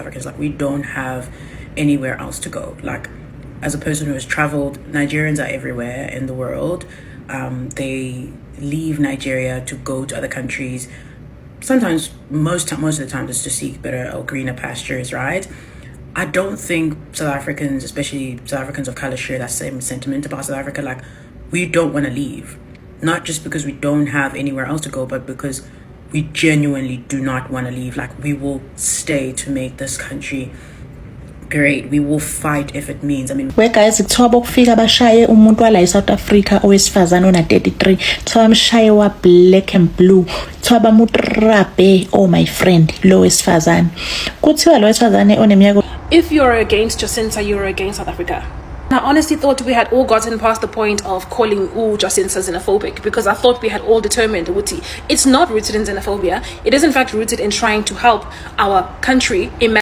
Africans, like we don't have anywhere else to go. Like as a person who has traveled, Nigerians are everywhere in the world. They leave Nigeria to go to other countries. Sometimes, most of the time, it's to seek better or greener pastures, right? I don't think South Africans, especially South Africans of color, share that same sentiment about South Africa. Like, we don't want to leave. Not just because we don't have anywhere else to go, but because we genuinely do not want to leave. Like, we will stay to make this country great. We will fight if it means. I mean, we guys, kuthiwa bokufika bashaye umuntu wala eSouth Africa owesifazane ona 33, kuthiwa bamshaye wa black and blue, kuthiwa bamutrape. Oh my friend, lo wesifazane, kuthiwa lo wesifazane oneminyaka. If you're against Jacinta, you're against South Africa. I honestly thought we had all gotten past the point of calling Jacinta xenophobic, because I thought we had all determined it's not rooted in xenophobia. It is in fact rooted in trying to help our country imagine.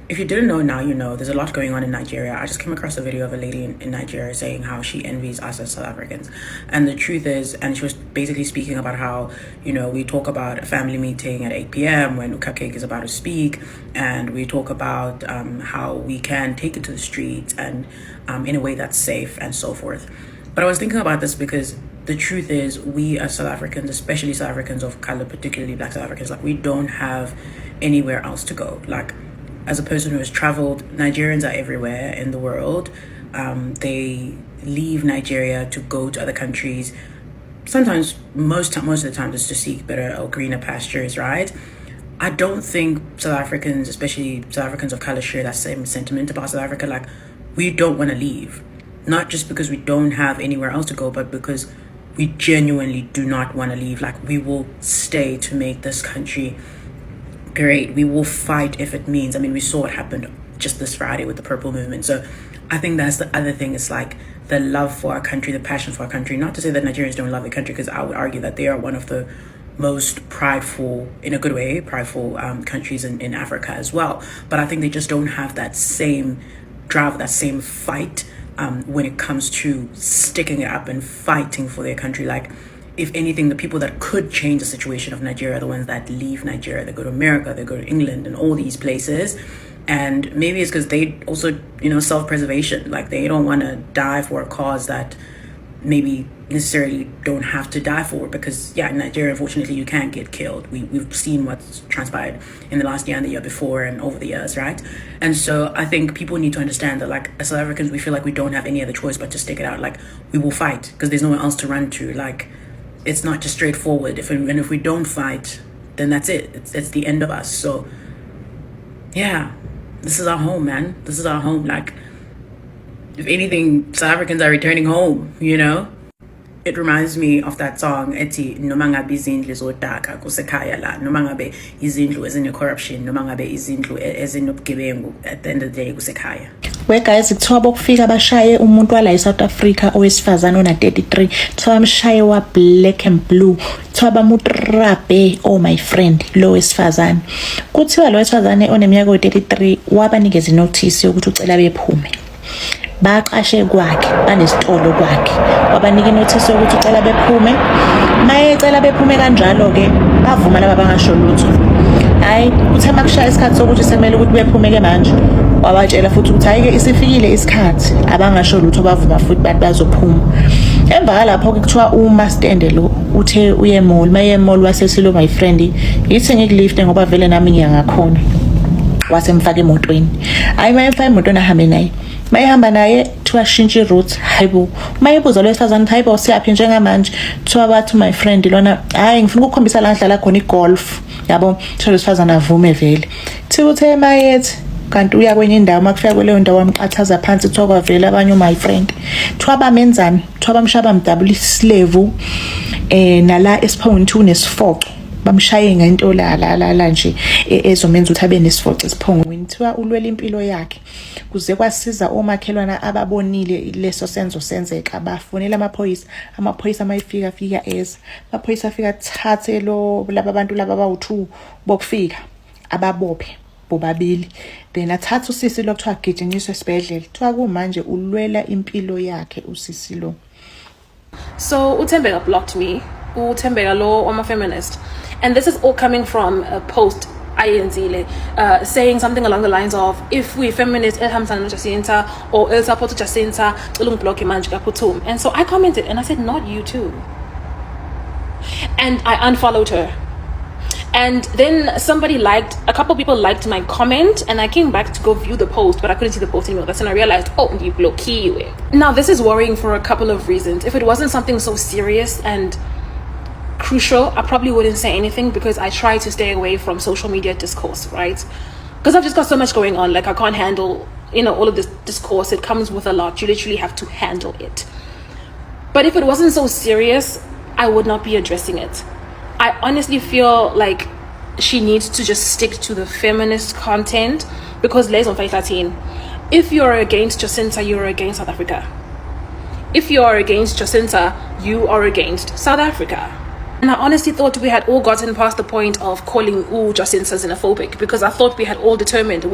If you didn't know, now you know. There's a lot going on in Nigeria. I just came across a video of a lady in Nigeria saying how she envies us as South Africans. And the truth is, and she was basically speaking about how, we talk about a family meeting at 8 p.m. when Ukakek is about to speak. And we talk about how we can take it to the streets and in a way that's safe and so forth. But I was thinking about this because the truth is, we as South Africans, especially South Africans of color, particularly Black South Africans, like we don't have anywhere else to go. Like, as a person who has traveled, Nigerians are everywhere in the world. They leave Nigeria to go to other countries. Sometimes, most of the time, it's to seek better or greener pastures, right? I don't think South Africans, especially South Africans of color, share that same sentiment about South Africa. Like, we don't want to leave. Not just because we don't have anywhere else to go, but because we genuinely do not want to leave. Like, we will stay to make this country great. We will fight if it means. I mean, we saw what happened just this Friday with the Purple Movement. So I think that's the other thing. It's like the love for our country, the passion for our country. Not to say that Nigerians don't love their country, because I would argue that they are one of the most prideful, in a good way, prideful countries in Africa as well. But I think they just don't have that same drive, that same fight when it comes to sticking it up and fighting for their country. Like, if anything, the people that could change the situation of Nigeria are the ones that leave Nigeria. They go to America, they go to England and all these places. And maybe it's because they also, self-preservation. Like, they don't want to die for a cause that maybe necessarily don't have to die for. Because, in Nigeria, unfortunately, you can get killed. We've seen what's transpired in the last year and the year before and over the years, right? And so I think people need to understand that, like, as South Africans, we feel like we don't have any other choice but to stick it out. Like, we will fight because there's nowhere else to run to. Like, it's not just straightforward. If we don't fight, then that's it. It's the end of us. So, this is our home, man. This is our home. Like, if anything, South Africans are returning home, It reminds me of that song, ethi noma ngabe izindlu zodaka kusekhaya la, noma ngabe izindlu ezine-corruption, noma ngabe izindlu ezinobugebengu, at the end of the day kusekhaya. We guys, kuthiwa bokufika bashaye umuntu wala eSouth Africa owesifazane ona 33, kuthiwa bamshaye wa black and blue, kuthiwa bamutrape. Oh my friend, lo wesifazane, kuthiwa lo wesifazane oneminyaka 33 wabanikeza inotice yokuthi ucela bephume. Baqashe kwakhe, banesitolo kwakhe, wabanika inotice yokuthi ucela bephume. Maye ecela bephume kanjalo ke bavuma laba bangasho lutho. Hayi, uthe makushaya isikhathi sokuthi semele ukuthi bephume ke manje, wabatshela futhi ukuthi hayike isifikile isikhathi abangasho lutho, bavuma futhi bathi bazophuma. Emva lapho ke kuthiwa uma stand lo uthe uye mall, maye mall wasesilo my friend, yithi ngikulift ngoba vele nami ngiyangakhona. Wasemfaka emotweni. Hayi mayemfaka emotweni ahambe naye. Mayihamba naye thiwashintsha iroute. Hayibo, mayibuza lo wesifazane hayibo siyaphi njengamanje, thiwa bathi my friend lona hayi ngifuna ukukhombisa la ngihlala khona igolf. Yabo, thiwa wesifazane avume vele. Thiwa uthe mayethi kanti uya kwenye indawo, makufika kuleyo ndawo wamqathaza phansi, thiwa kwavela abanye my friend. Thiwa bamenzani, thiwa bamshaba mdabula isilevu nala esiphongweni unesifoco. Bamshaye ngento la nje ezomenza ukuthi abe nesifoco esiphongweni. Thiwa ulwela impilo yakhe kuze kwasiza omakhelwana ababonile leso senzo senzeka, bafonela amaphoyisa mayifika eza amaphoyisa afika thathe laba abantu laba bawu2 bokufika ababophe bobabili, then athatha usisi lo kuthiwa gijinyiswe esibhedlela. Thiwa kumanje ulwela impilo yakhe usisi lo. So Utembeka blocked me uThembeka lo wama feminist, and this is all coming from a post saying something along the lines of, if we feminists Jacinta or El support Jacinta, and so I commented and I said, not you too, and I unfollowed her. And then a couple people liked my comment, and I came back to go view the post, but I couldn't see the post anymore. That's when I realized, oh, you block you. Now this is worrying for a couple of reasons. If it wasn't something so serious and crucial, I probably wouldn't say anything, because I try to stay away from social media discourse, right? Because I've just got so much going on. Like, I can't handle, all of this discourse. It comes with a lot. You literally have to handle it. But if it wasn't so serious, I would not be addressing it. I honestly feel like she needs to just stick to the feminist content, because Les on Fight Latin, if you're against Jacinta, you're against South Africa. If you are against Jacinta, you are against South Africa. And I honestly thought we had all gotten past the point of calling Jacinta xenophobic, because I thought we had all determined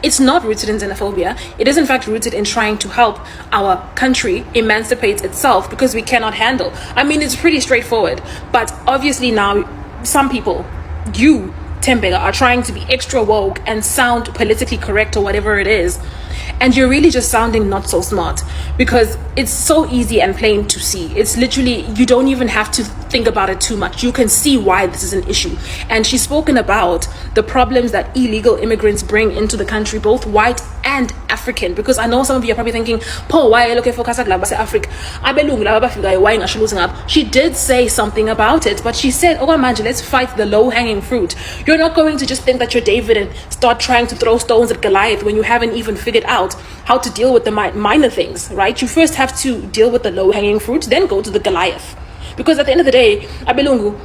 it's not rooted in xenophobia. It is in fact rooted in trying to help our country emancipate itself, because we cannot handle. I mean, it's pretty straightforward. But obviously now, some people, you, Thembeka, are trying to be extra woke and sound politically correct or whatever it is. And you're really just sounding not so smart, because it's so easy and plain to see. It's literally, you don't even have to think about it too much. You can see why this is an issue. And she's spoken about the problems that illegal immigrants bring into the country, both white and African. Because I know some of you are probably thinking, Paul, why are you looking for Africa? She did say something about it, but she said, oh, Manje, let's fight the low-hanging fruit. You're not going to just think that you're David and start trying to throw stones at Goliath when you haven't even figured out how to deal with the minor things, right? You first have to deal with the low-hanging fruit, then go to the Goliath. Because at the end of the day, Abelungu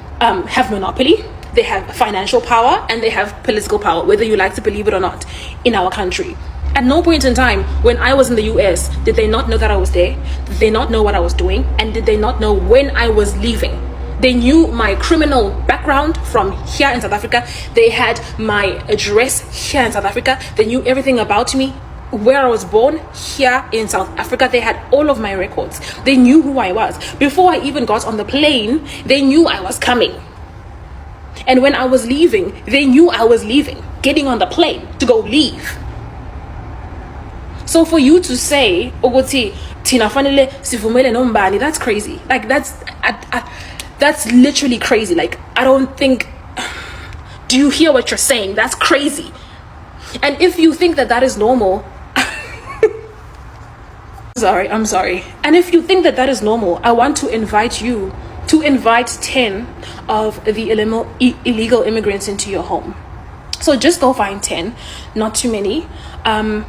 have monopoly, they have financial power, and they have political power, whether you like to believe it or not, in our country. At no point in time when I was in the US did they not know that I was there, did they not know what I was doing, and did they not know when I was leaving. They knew my criminal background from here in South Africa. They had my address here in South Africa. They knew everything about me, where I was born here in South Africa. They had all of my records. They knew who I was. Before I even got on the plane, they knew I was coming. And when I was leaving, they knew I was leaving, getting on the plane to go leave. So for you to say, Ogoti, Tina Fanile, Sifumele Nombani, that's crazy. Like, that's literally crazy. Like, I don't think, do you hear what you're saying? That's crazy. And if you think that is normal, I'm sorry. And if you think that is normal, I want to invite you to invite 10 of the illegal immigrants into your home. So just go find 10, not too many, and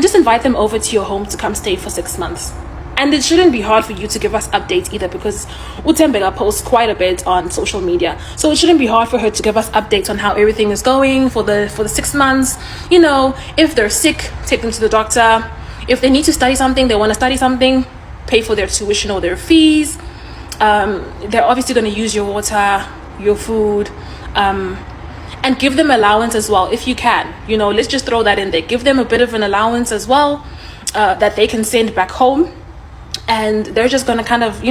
just invite them over to your home to come stay for 6 months. And it shouldn't be hard for you to give us updates either, because uThembeka posts quite a bit on social media. So it shouldn't be hard for her to give us updates on how everything is going for the 6 months. If they're sick, take them to the doctor. If they need to study something, they want to study something, pay for their tuition or their fees. They're obviously going to use your water, your food, and give them allowance as well if you can. Let's just throw that in there. Give them a bit of an allowance as well, that they can send back home. And they're just going to kind of,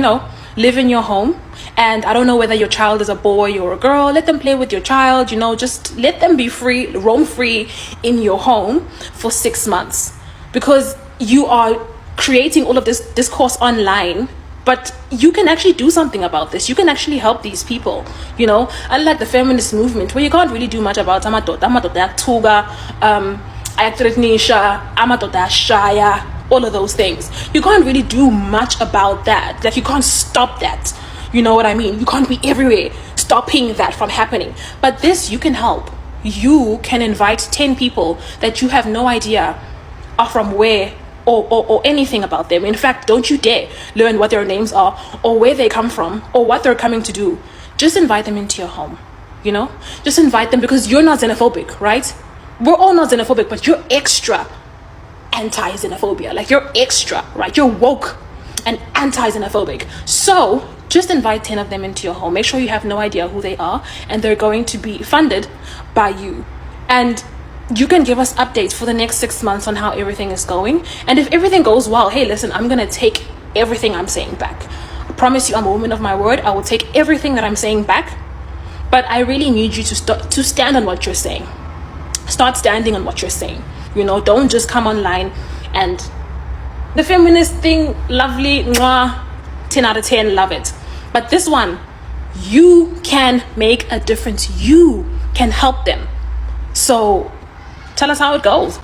live in your home. And I don't know whether your child is a boy or a girl. Let them play with your child, just let them be free, roam free in your home for 6 months. Because you are creating all of this discourse online, but you can actually do something about this. You can actually help these people, unlike the feminist movement, where you can't really do much about all of those things. You can't really do much about that. Like, you can't stop that. You know what I mean? You can't be everywhere stopping that from happening. But this, you can help. You can invite 10 people that you have no idea are from where or anything about them. In fact, don't you dare learn what their names are or where they come from or what they're coming to do. Just invite them into your home, Just invite them, because you're not xenophobic, right? We're all not xenophobic, but you're extra anti-xenophobia. Like, you're extra, right? You're woke and anti-xenophobic. So just invite 10 of them into your home. Make sure you have no idea who they are, and they're going to be funded by you. And you can give us updates for the next 6 months on how everything is going. And if everything goes well, hey, listen, I'm going to take everything I'm saying back. I promise you I'm a woman of my word. I will take everything that I'm saying back. But I really need you to stand on what you're saying. Start standing on what you're saying. You know, don't just come online and the feminist thing, lovely, mwah, 10 out of 10, love it. But this one, you can make a difference. You can help them. So tell us how it goes.